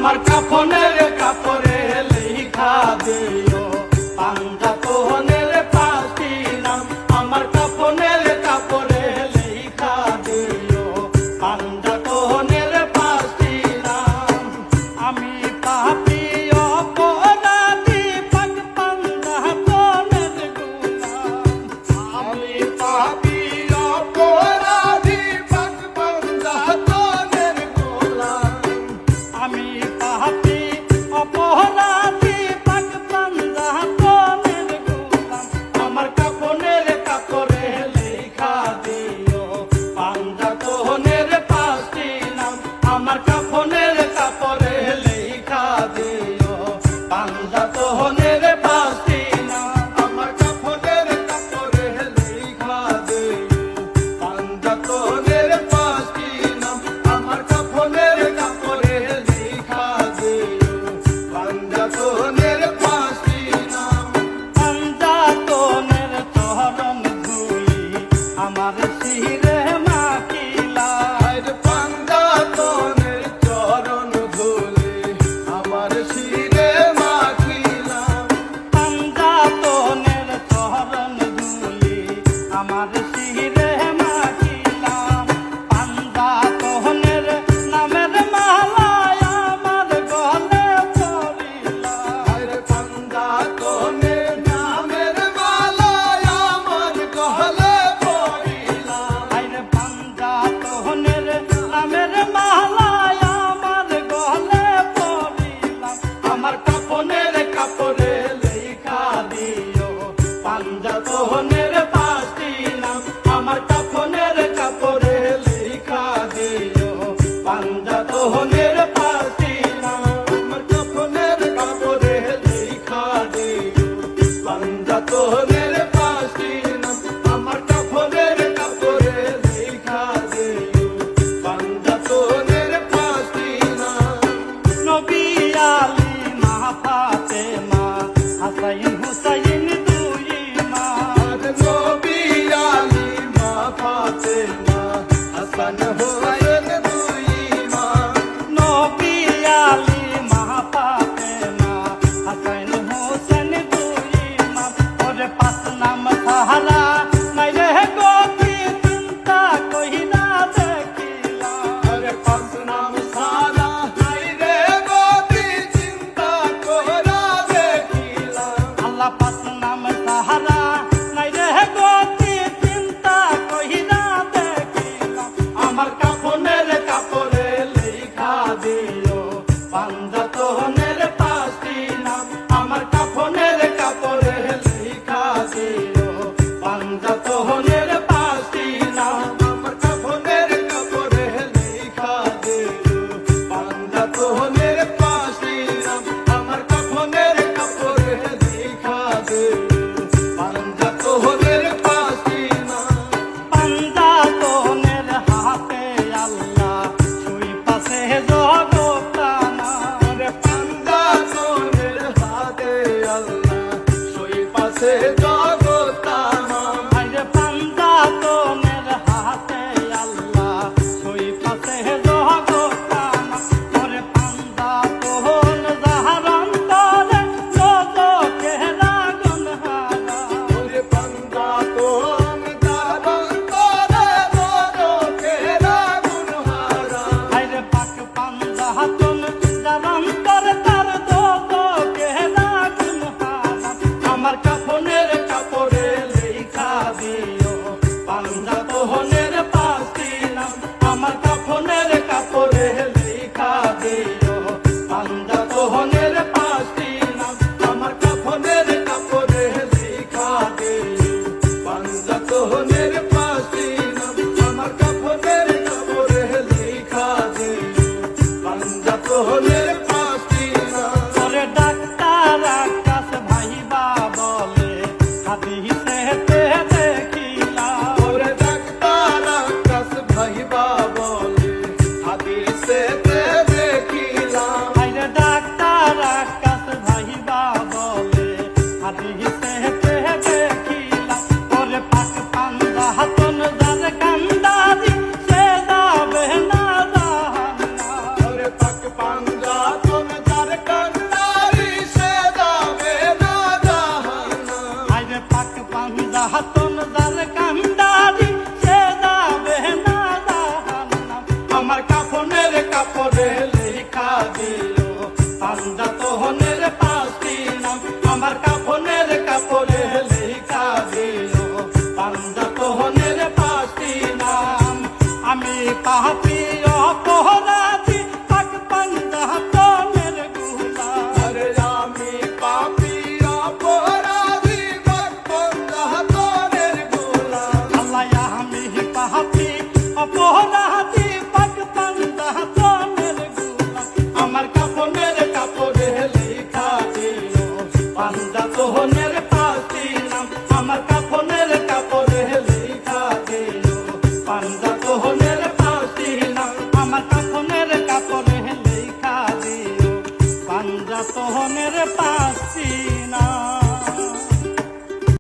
আমার কাফনের কাপড়ে লেখা দিও পাঞ্জা তোহনের পাঁচটি নাম। আমার কাফনের কাপড়ে লেখা দিও পাঞ্জা তোহনের পাঁচটি নাম। আমি পাপী অপরাধী পাক পাঞ্জা তোহনের গোলাম। আমি পাপী অপরাধী পাক পাঞ্জা তোহনের গোলাম। আমি পাপী অপরাধী পাক পাঞ্জা তোহনের গোলাম। আমার কাফনের কাপড়ে লেখা দিও পাঞ্জা তোহনের পাঁচটি নাম। আমার কাফনের কাপড়ে লেখা দিও পাঞ্জা তোহনের পাঁচটি নাম। আমার কাফনের কাপড়ে লেখা দিও পাঞ্জা তোহনের পাঁচটি নাম। আমার কাফনের কাপড়ে লেখা দিও পাঞ্জা তোহনের পাঁচটি নাম। পাঞ্জা তোহনের চরণ ধুলি আমার শিরে মাখিলা। পাঞ্জা তোহনের চরণ ধুলি আমার শিরে মাখিলা। পাঞ্জা তোহনের চরণ ধুলি আমার শিরে মাখিলা। পাঞ্জা তোহনের নামের মালায় আমার গলে পড়িলা। পাঞ্জা তোহনের নামের মালায় আমার গলে পড়িলা। পাঞ্জা তোহনের নামের মালায় আমার গলে পড়িলা। আমার কাফনের কাপড়ে লেখা দিও পাঞ্জা তোহনের পাঁচটি নাম। আমার কাফনের কাপড়ে লেখা দিও পাঞ্জা তোহনের পাঁচটি নাম। আমার কাফনের কাপড়ে লেখা দিও পাঞ্জা তোহনের পাঁচটি নাম। আমার কাফনের কাপড়ে লেখা দিও পাঞ্জা তোহনের পাঁচটি নাম। নবী আলী মা ফাতেমা হাসাইন হুসাইন দুই মা। নবী আলী মা ফাতেমা হাসান হুসাইন দুই মা। নবী আলী মা ফাতেমা হাসাইন হুসাইন দুই মা। ওরে পাঁচ নাম সাহারা নাই রে গতি চিন্তা কহিনা দেখিলা। ওরে পাঁচ নাম সাহারা নাই রে গতি চিন্তা কহিনা দেখিলা। আল্লাহ পাঁচ নাম সাহারা নাই রে গতি চিন্তা কহিনা দেখিলা। আমার কাফনের কাপড়ে লেখা দিও পাঞ্জা তোহনের পাঁচটি নাম। আমার কাফনের কাপড়ে লেখা দিও পাঞ্জা তোহনের পাঁচটি নাম। আমার কাফনের কাপড়ে লেখা দিও পাঞ্জা তোহনের পাঁচটি নাম। আমার কাফনের কাপড়ে লেখা দিও পাঞ্জা তোহনের পাঁচটি নাম। পাঞ্জা তোহনের হাতে আল্লাহ সুই পাশে জগতানা। পাঞ্জা তোহনের হাতে আল্লাহ সুই পাশে জগতানা। পাঞ্জা তোহনের হাতে আল্লাহ সুই পাশে জগতানা। ওরে পাঞ্জা তোহন যাহার অন্তরে জগতে রাগুন হারা। ওরে পাঞ্জা তোহন যাহার অন্তরে জগতে রাগুন হারা। পাক পাঞ্জা তোন যার অন্তরে তার জগতে রাগুন হারা। আমার কাফনের কাপড়ে লেখা দিও পাঞ্জা তোহনের পাঁচটি নাম। আমার কাফনের কাপড়ে লেখা দিও পাঞ্জা তোহনের পাঁচটি নাম। আমার কাফনের কাপড়ে লেখা দিও পাঞ্জা তোহনের পাঁচটি নাম। আমার কাফনের কাপড়ে লেখা দিও পাঞ্জা তোহনের পাঁচটি নাম। ওরে ডাক্তার আকাশ ভাইবা বলে হাদিসেতে দেখিলা। ওরে ডাক্তার আকাশ ভাইবা বলে হাদিসেতে দেখিলা। ডাক্তার আকাশ ভাইবা বলে হাদিসেতে দেখিলা। ওরে পাক পাঞ্জা তোন যার কান্দারি সে যাবে না জাহান্নাম। ওরে পাক পাঞ্জা তোহনের পাঁচটি নাম।